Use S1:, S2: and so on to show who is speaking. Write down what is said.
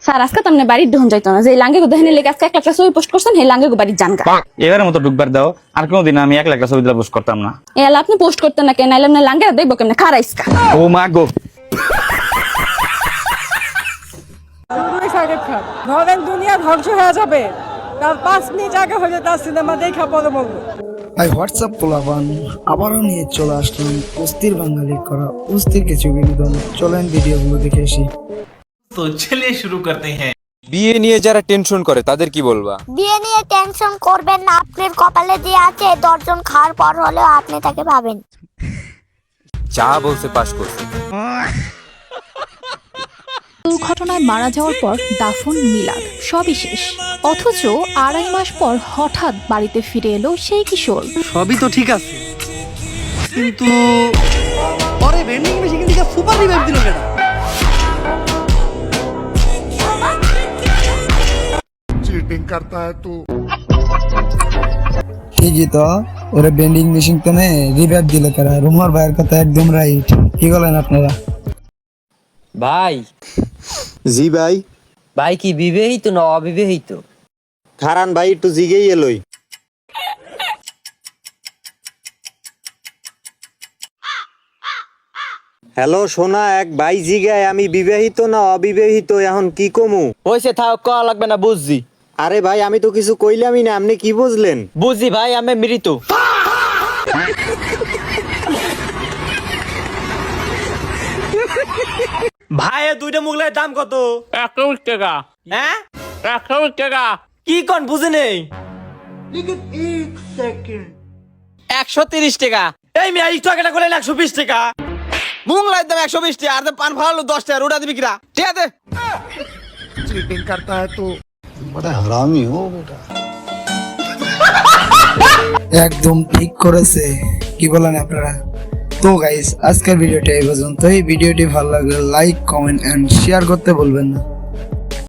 S1: Sir আজকে তো আপনি বাড়ির ঢোন যাইতো না, যে লাঙ্গে গো দেখেন লেগে আজকে 1 লাখ ছবি পোস্ট করছেন, হে লাঙ্গে গো বাড়ির জানকা।
S2: এবারের মতো ঢুকবার দাও, আর কোনোদিন আমি 1 লাখ ছবি দিলে পোস্ট করতাম না।
S1: এলা আপনি পোস্ট করতেন না কেন? নাইলে আপনি লাঙ্গে দেখবো কেমনে খারাইসকা।
S2: ও মা গো,
S3: ধরেন দুনিয়া ধ্বংস হয়ে যাবে, তার 5 মিনিট আগে হয়ে তার সিনেমা দেখা পরে বলবো।
S4: ভাই হোয়াটসঅ্যাপ পোলাপান আবারও নিয়ে চলে আসলাম অস্থির বাঙালি করা অস্থির কিছু বিনোদন। চলেন ভিডিওগুলো দেখে আসি।
S5: तो चलिए शुरू करते हैं।
S6: বিয়ে নিয়ে যারা টেনশন করে তাদের কি বলবা?
S7: বিয়ে নিয়ে টেনশন করবেন না, আপনার কপালে যে আছে 10 জন খাওয়ার পর হলেও আপনি তাকে পাবেন।
S6: যা বলছে পাস করছে।
S8: দুর্ঘটনায় মারা যাওয়ার পর দাফন মিলাদ সবই শেষ, অথচ 2.5 মাস পর হঠাৎ বাড়িতে ফিরে এলো সেই কিশোর।
S9: সবই তো ঠিক আছে, কিন্তু পরে ভেন্ডিং মেশিন থেকে সুপার রিভাইভ দিল কেন?
S10: चीटिंग करता है तू।
S4: ঠিকই তো, ওরে বেন্ডিং মেশিন তো নে রিভাইভ দিল কারা। রুমার ভাইয়ের কথা একদম রাইট। কি বলেন আপনারা?
S11: ভাই
S12: জি ভাই।
S11: ভাই কি বিবাহিত না অবিবাহিত?
S12: খারান ভাই একটু জিগেই এলোই। হ্যালো সোনা, এক ভাই জিগায় আমি বিবাহিত না অবিবাহিত, এখন কি কমু?
S11: হইছে থাক, কয়া লাগবে না, বুঝছি।
S12: আরে ভাই আমি তো কিছু কইলামই না, আপনি কি বুঝলেন?
S11: বুঝছি ভাই, আমি মৃত। ভাই দুইটা মুগলের দাম কত?
S5: 21 টাকা।
S11: হ্যাঁ
S5: 21 টাকা।
S11: কি কোন বুঝে নেই? 130 টাকা। এই মেয়ে একটু আগে করে 120 টাকা। মুগলের দাম 120 টাকা, আর পান ফালালো 10 টাকা। ওটা দিবি কিরা? ঠিক আছে।
S10: चीटिंग करता है तू।
S4: একদম ঠিক করেছে। কি বলেন আপনারা? তো গাইস আজকের ভিডিওটি এই পর্যন্ত। এই ভিডিওটি ভালো লাগলে লাইক, কমেন্ট এন্ড শেয়ার করতে ভুলবেন না।